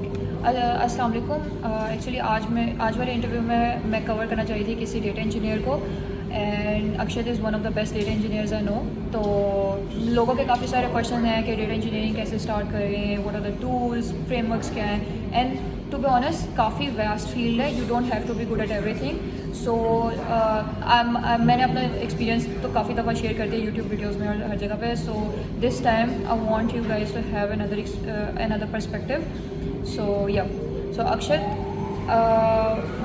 Okay, अस्सलाम वालेकुम। Actually आज वाले इंटरव्यू में मैं कवर करना चाही थी किसी डेटा इंजीनियर को, and Akshat is one of the best data engineers I know. तो लोगों के काफ़ी सारे क्वेश्चन हैं कि डेटा इंजीनियरिंग कैसे स्टार्ट करें, what are the tools, frameworks क्या हैं, एंड टू बी ऑनेस्ट काफ़ी वास्ट फील्ड है, you don't have to be good at everything. So मैंने अपना एक्सपीरियंस तो काफ़ी दफ़ा शेयर कर दिया यूट्यूब वीडियोज़ में और हर जगह पे। So this time I want you guys to have another perspective. So yeah, so Akshat,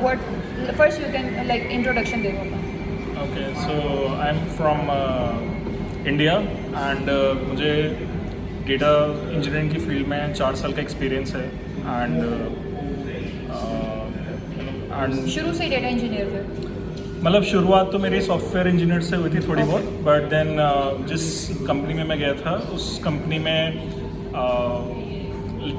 what first you can like introduction दे दो अपना। Okay, so I'm from India and मुझे डेटा इंजीनियरिंग की field में 4 साल का एक्सपीरियंस है and शुरू से डेटा इंजीनियर थे? मतलब शुरुआत तो मेरी सॉफ्टवेयर इंजीनियर से हुई थी थोड़ी बहुत, बट देन जिस कंपनी में मैं गया था उस कंपनी में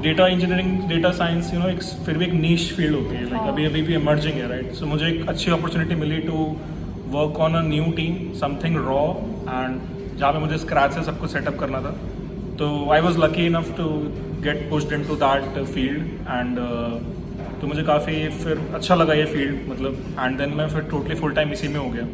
डेटा इंजीनियरिंग, डेटा साइंस एक फिर भी एक नीश फील्ड होती है, लाइक अभी भी इमर्जिंग है, राइट। सो मुझे एक अच्छी अपॉर्चुनिटी मिली to work on a new team, something raw, and जहाँ पे मुझे स्क्रैच से सब कुछ सेटअप करना था। तो I was lucky enough to get pushed into that field and तो मुझे काफ़ी फिर अच्छा लगा ये फील्ड, मतलब, एंड देन मैं फिर टोटली फुल टाइम इसी में हो गया।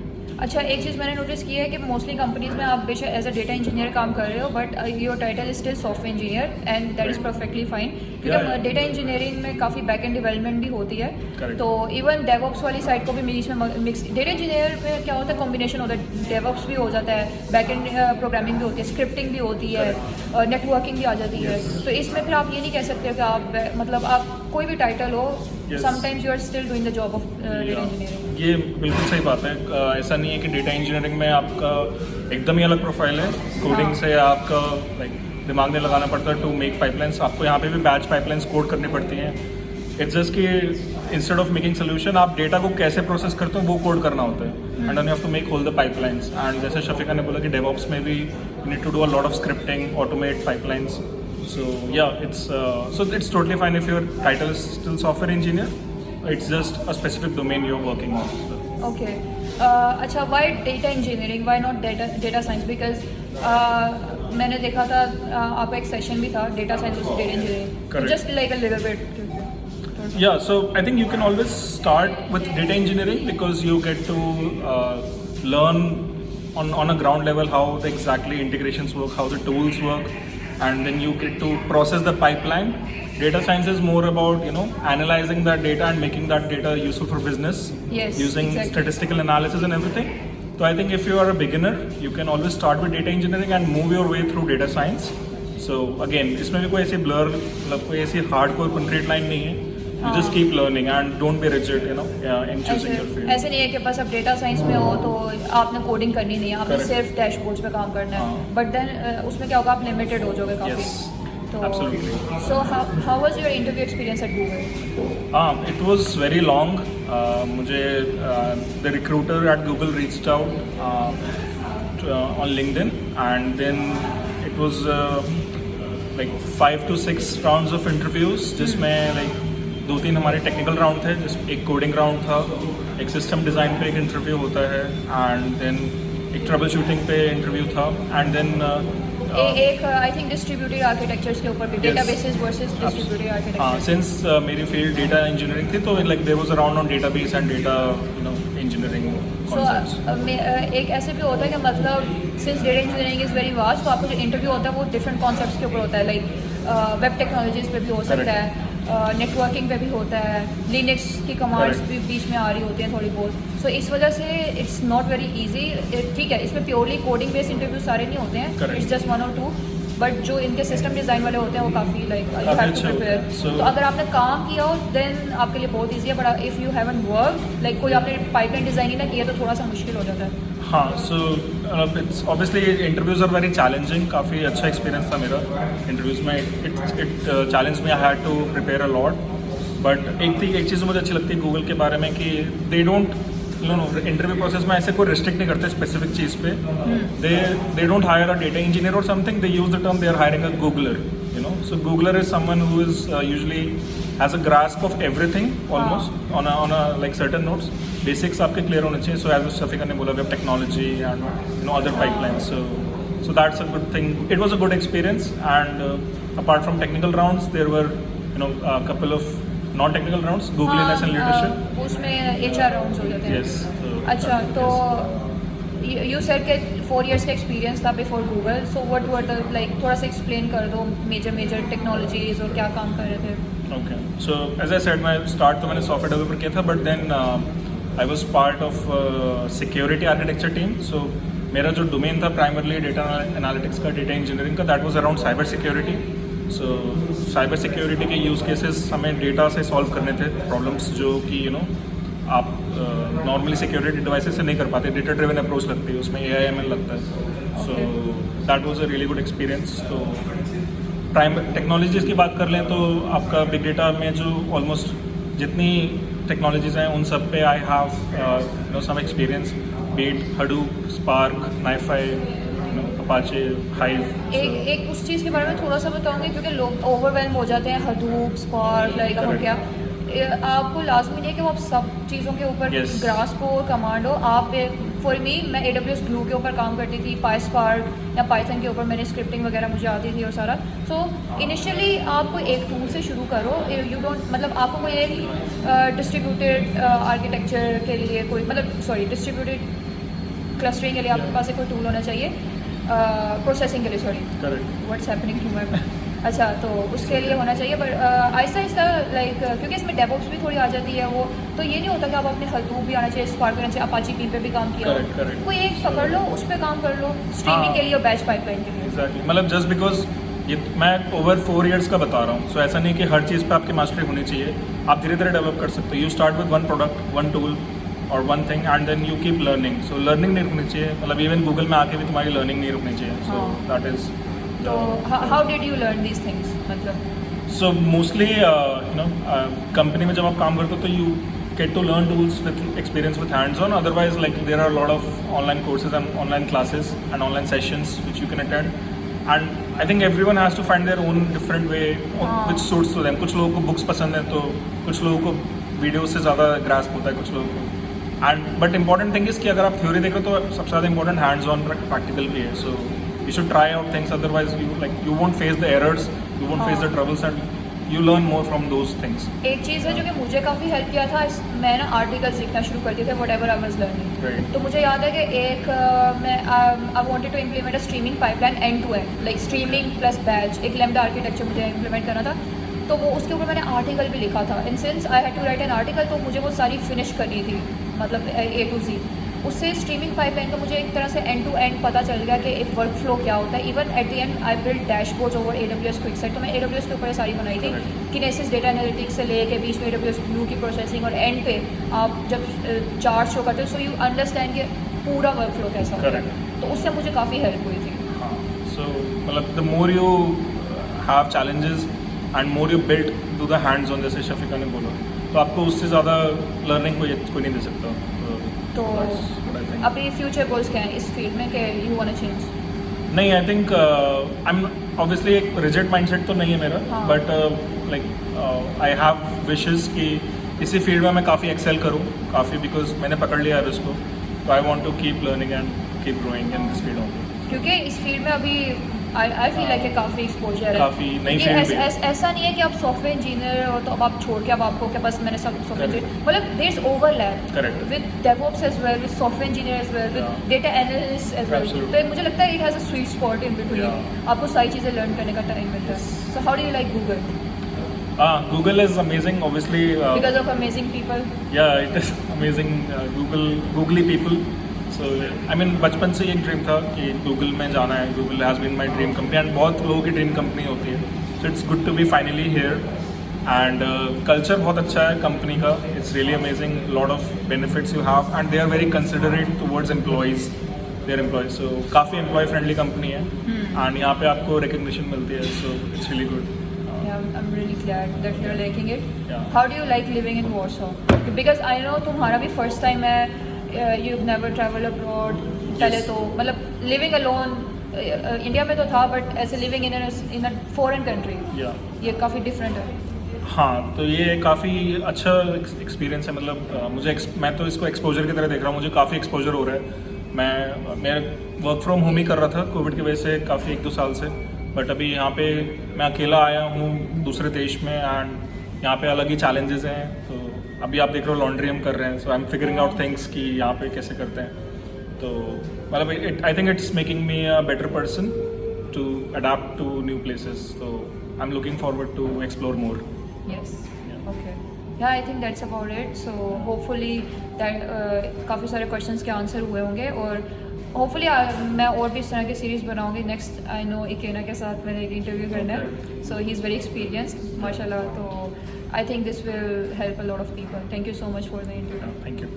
अच्छा, एक चीज़ मैंने नोटिस की है कि मोस्टली कंपनीज में आप बेशक एज अ डेटा इंजीनियर काम कर रहे हो, but your title is still software engineer, and that is perfectly fine, क्योंकि डेटा इंजीनियरिंग में काफ़ी बैक एंड डेवलपमेंट भी होती है। तो इवन डेवऑप्स वाली साइड को भी बीच में मिक्स, डेटा इंजीनियर में क्या होता है, कॉम्बिनेशन होता है, डेवऑप्स भी हो जाता है, बैक एंड प्रोग्रामिंग भी होती है, स्क्रिप्टिंग भी होती है, और नेटवर्किंग भी आ जाती है। तो इसमें फिर आप ये नहीं कह सकते कि आप मतलब आप कोई भी टाइटल हो, sometimes you are still doing the job of data engineering. ये बिल्कुल सही बात है। ऐसा नहीं है कि डेटा इंजीनियरिंग में आपका एकदम ही अलग प्रोफाइल है। कोडिंग से आपका लाइक दिमाग में लगाना पड़ता है टू मेक पाइपलाइंस। आपको यहाँ पे भी बैच पाइपलाइंस कोड करनी पड़ती हैं। इट्स जस्ट कि इंस्टेड ऑफ मेकिंग सोल्यूशन, आप डेटा को कैसे प्रोसेस करते हो वो कोड करना होता है, and then you have to make whole the pipelines. And जैसे शफीका ने बोला कि डेवऑप्स में भी you need to do a lot of scripting, automate pipelines. So yeah, it's totally fine if your title is still software engineer. It's just a specific domain you're working on. Okay. अच्छा, why data engineering? Why not data science? Because मैंने देखा था आपका एक session भी था data science versus data engineering. Correct. Just like a little bit. Yeah, so I think you can always start with data engineering because you get to learn on a ground level how the exactly integrations work, how the tools work. And then you get to process the pipeline. Data science is more about analyzing that data and making that data useful for business. Yes, using exactly. Statistical analysis and everything. So I think if you are a beginner, you can always start with data engineering and move your way through data science. So again, इसमें भी कोई ऐसी blur, मतलब कोई ऐसी hardcore concrete line नहीं है. You just keep learning and don't be rigid, in choosing your field. ऐसे नहीं है कि बस अब डेटा साइंस में हो तो आपने कोडिंग करनी नहीं है, आपने सिर्फ डैशबोर्ड्स पे काम करना है, बट देन उसमें क्या होगा, आप लिमिटेड हो जाओगे काफ़ी। Yes, तो absolutely. So how was your interview experience at Google? It was very long. मुझे the recruiter at Google reached out on LinkedIn, and then it was like 5 to 6 rounds of interviews, जिसमें like 2-3 हमारे technical round थे, एक coding round था, एक system design पे एक interview होता है, एंड देन एक ट्रबल शूटिंग पे इंटरव्यू था, एंड देन एक आई थिंक डिस्ट्रीब्यूटेड आर्किटेक्चर्स के ऊपर भी, डेटाबेसेस वर्सेस डिस्ट्रीब्यूटेड आर्किटेक्चर। हाँ, सिंस मेरी फील्ड डेटा इंजीनियरिंग थी तो like there was a round on database and data engineering concepts. एक ऐसे भी होता है कि मतलब since data engineering is very vast, तो आपको जो इंटरव्यू होता है वो डिफरेंट कॉन्सेप्ट्स के ऊपर होता है, लाइक वेब टेक्नोलॉजीज़ पे भी हो सकता है, नेटवर्किंग पे भी होता है, लिनक्स की कमांड्स भी बीच में आ रही होती हैं थोड़ी बहुत। सो इस वजह से इट्स नॉट वेरी इजी। ठीक है, इसमें प्योरली कोडिंग बेस्ड इंटरव्यू सारे नहीं होते हैं, इट्स जस्ट 1 और 2, बट जो इनके सिस्टम डिज़ाइन वाले होते हैं वो काफ़ी like you have to prepare. तो अगर आपने काम किया हो देन आपके लिए बहुत ईजी है, but if you haven't work, like कोई आपने पाइपलाइन डिज़ाइन ही ना किया तो थोड़ा सा मुश्किल हो जाता है। हाँ, so it's obviously interviews are very challenging. काफ़ी अच्छा एक्सपीरियंस था मेरा इंटरव्यूज़ में। इट चैलेंज में I had to prepare a lot, but एक चीज़ मुझे अच्छी लगती है गूगल के बारे में कि दे डोंट इंटरव्यू प्रोसेस में ऐसे कोई रिस्ट्रिक्ट नहीं करते स्पेसिफिक चीज़ पे। They don't hire a data engineer और something, they use the term they are hiring a Googler, so googler is someone who is usually has a grasp of everything almost on a like certain notes. Basics आपके clear होने चाहिए. So as Shafiqa ने बोला, web technology and other pipelines. So that's a good thing. It was a good experience, and apart from technical rounds, there were you know couple of non-technical rounds, Googliness and leadership. उसमें HR rounds हो जाते हैं. Yes. So अच्छा, तो you said कि 4 years का experience था before Google. So what were the like, थोड़ा सा एक्सप्लेन कर दो मेजर टेक्नोलॉजीज और क्या काम कर रहे थे. Okay. So as I said, मैं स्टार्ट तो मैंने सॉफ्टवेयर डेवलपर किया था, but then I was part of security architecture team. So मेरा जो डोमेन था प्राइमरली डेटा एनालिटिक्स का, डेटा इंजीनियरिंग का, that was around cyber security. So cyber security के यूज़ केसेस हमें डेटा से सॉल्व करने थे, प्रॉब्लम्स जो कि आप नॉर्मली सिक्योरिटी डिवाइसेस से नहीं कर पाते. डेटा ड्रिवन अप्रोच लगती है, उसमें AI/ML लगता है. So that was a really good experience. तो प्राइम टेक्नोलॉजीज़ की बात कर लें तो आपका बिग डेटा में जो ऑलमोस्ट जितनी टेक्नोलॉजीज़ हैं उन सब पे I have some experience. Be it Hadoop, Spark, NiFi, Apache, Hive. एक उस चीज़ के बारे में थोड़ा सा बताऊंगी, क्योंकि लोग ओवरवेल्म हो जाते हैं. हडूप, स्पार्क, लाइक अब क्या, आपको लाजमी नहीं है कि वो आप सब चीज़ों के ऊपर Yes. ग्रास्प हो, कमांड हो. आप फॉर मी, मैं AWS ग्लू के ऊपर काम करती थी, PySpark या पाइथन के ऊपर मेरी स्क्रिप्टिंग वगैरह मुझे आती थी और सारा. सो इनिशियली आपको एक टूल से शुरू करो. यू डोंट, मतलब आपको कोई एक डिस्ट्रीब्यूटेड आर्किटेक्चर के लिए कोई, मतलब सॉरी, डिस्ट्रीब्यूटेड क्लस्टरिंग के लिए आपके पास एक कोई टूल होना चाहिए. प्रोसेसिंग के लिए, sorry, correct. What's happening to my. अच्छा, तो उसके लिए होना चाहिए. पर आहिस्ता आहिस्ता लाइक, क्योंकि इसमें डेवऑप्स भी थोड़ी आ जाती है वो, तो ये नहीं होता कि आप अपने हडूप भी आना चाहिए, स्पार्क भी आना चाहिए. अपाची पी पे भी काम किया हो, Correct. कोई एक पकड़ लो, उस पर काम कर लो, स्ट्रीमिंग के लिए और बैच पाइपलाइन के लिए. एग्जैक्टली. मतलब जस्ट बिकॉज ये मैं ओवर 4 years का बता रहा हूँ. सो ऐसा नहीं कि हर चीज़ पे आपकी मास्टरी होनी चाहिए. आप धीरे धीरे डेवलप कर सकते हो. You start with one product, one tool और one thing, and then you keep learning. So learning नहीं रुकनी चाहिए. मतलब इवन गूगल में आके भी तुम्हारी लर्निंग नहीं रुकनी चाहिए. So that is. तो how did you learn these things, मतलब? सो मोस्टली कंपनी में जब आप काम करते हो तो you get to learn tools with experience with hands-on. Otherwise, like there are a lot of online courses and online classes and online sessions which you can attend. And I think everyone has to find their own different way which suits to them. कुछ लोगों को books पसंद है तो कुछ लोगों को video से ज़्यादा grasp होता है कुछ लोगों को. And but important thing is कि अगर आप थ्योरी देख रहे हो तो सबसे ज़्यादा important hands-on practical भी है. So you should try out things. Otherwise, you won't face the errors, you won't face the troubles, and you learn more from those things. एक चीज़ है जो कि मुझे काफ़ी हेल्प किया था, मैं ना आर्टिकल्स लिखना शुरू कर दिए थे, whatever I was learning. Right. तो मुझे याद है कि एक मैं I wanted to implement a streaming pipeline end to end, like streaming plus batch. एक lambda आर्किटेक्चर मुझे implement करना था, तो वो उसके ऊपर मैंने आर्टिकल भी लिखा था. In sense I had to write an article, तो मुझे वो सारी फिनिश करनी थी, मतलब A to Z. उससे स्ट्रीमिंग पाइपलाइन का मुझे एक तरह से एंड टू एंड पता चल गया कि एक वर्क फ्लो क्या होता है. Even at the and I build dashboards over AWS क्विकसेट. तो मैं AWS के ऊपर ये सारी बनाई थी. किनेसिस डेटा एनालिटिक्स से लेके बीच में AWS ग्लू की प्रोसेसिंग, और एंड पे आप जब चार्ट शो करते हो सो यू अंडरस्टैंड कि पूरा वर्क फ्लो कैसा होता है. तो उससे मुझे काफ़ी हेल्प हुई थी. So मतलब the more you have challenges and more you build to the hands on, जैसे शफीका ने बोला, तो आपको उससे ज़्यादा लर्निंग कोई नहीं दे सकता. तो अभी फ्यूचर गोल्स क्या हैं इस फील्ड में कि यू वांट टू चेंज? नहीं, I think I am obviously एक रिजिड माइंडसेट तो नहीं है मेरा, but like I have wishes कि इसी फील्ड में मैं काफ़ी एक्सेल करूँ काफ़ी, बिकॉज मैंने पकड़ लिया है इसको. तो I want to keep learning and keep growing in this field of. क्योंकि इस फील्ड में अभी आई फील लाइक काफ़ी एक्सपोजर है. काफ़ी नई फील्ड भी है. ऐसा नहीं है कि आप सॉफ्टवेयर इंजीनियर हो तो अब आप छोड़ के अब आपको क्या, बस मैंने सब सॉफ्टवेयर इंजीनियर, मतलब there is overlap with DevOps as well, with software engineer as well, with data analyst as well. तो मुझे लगता है it has a sweet spot in between. आपको सारी चीज़ें लर्न करने का टाइम मिलता है. So how do you like Google? Google is amazing, obviously. Because of amazing people. Yeah, it is amazing. Googly people. So I mean, बचपन से एक ड्रीम था कि गूगल में जाना है. Google has been my dream company, and बहुत लोगों की ड्रीम कंपनी होती है. So it's good to be finally here. And culture बहुत अच्छा है कंपनी का. It's really amazing. Lot of benefits you have, and they are very considerate towards employees, their employees. So काफ़ी एम्प्लॉय फ्रेंडली कंपनी है, and यहाँ पे आपको recognition मिलती है. So it's really good. I'm really glad that you're liking it. Yeah. How do you like living in Warsaw? Because I know तुम्हारा भी first time है. You've never traveled abroad. पहले तो मतलब living alone इंडिया में तो था, but as a living in a foreign country. Yeah. ये काफ़ी different है. हाँ, तो ये काफ़ी अच्छा एक्सपीरियंस है. मतलब मैं तो इसको एक्सपोजर की तरह देख रहा हूँ. मुझे काफ़ी एक्सपोजर हो रहा है. मैं वर्क फ्रॉम होम ही कर रहा था कोविड की वजह से काफ़ी 1-2 साल से. बट अभी यहाँ पे मैं अकेला आया हूँ दूसरे देश में, एंड यहाँ पे अलग ही चैलेंजेस हैं. तो अभी आप देख रहे हो लॉन्ड्री हम कर रहे हैं, so I am figuring out things कि यहाँ पे कैसे करते हैं. तो मतलब I think it's making me a better person to adapt to new places. तो I am looking forward to explore more. Yes. Okay. Yeah, I think that's about it. So hopefully that काफ़ी सारे questions के answer हुए होंगे, और hopefully मैं और भी इस तरह की सीरीज़ बनाऊंगी. नेक्स्ट आई नो इकेना के साथ मैंने एक इंटरव्यू करना है, सो ही इज़ वेरी एक्सपीरियंस्ड माशाल्लाह. तो I think this will help a lot of people. Thank you so much for the interview. Thank you.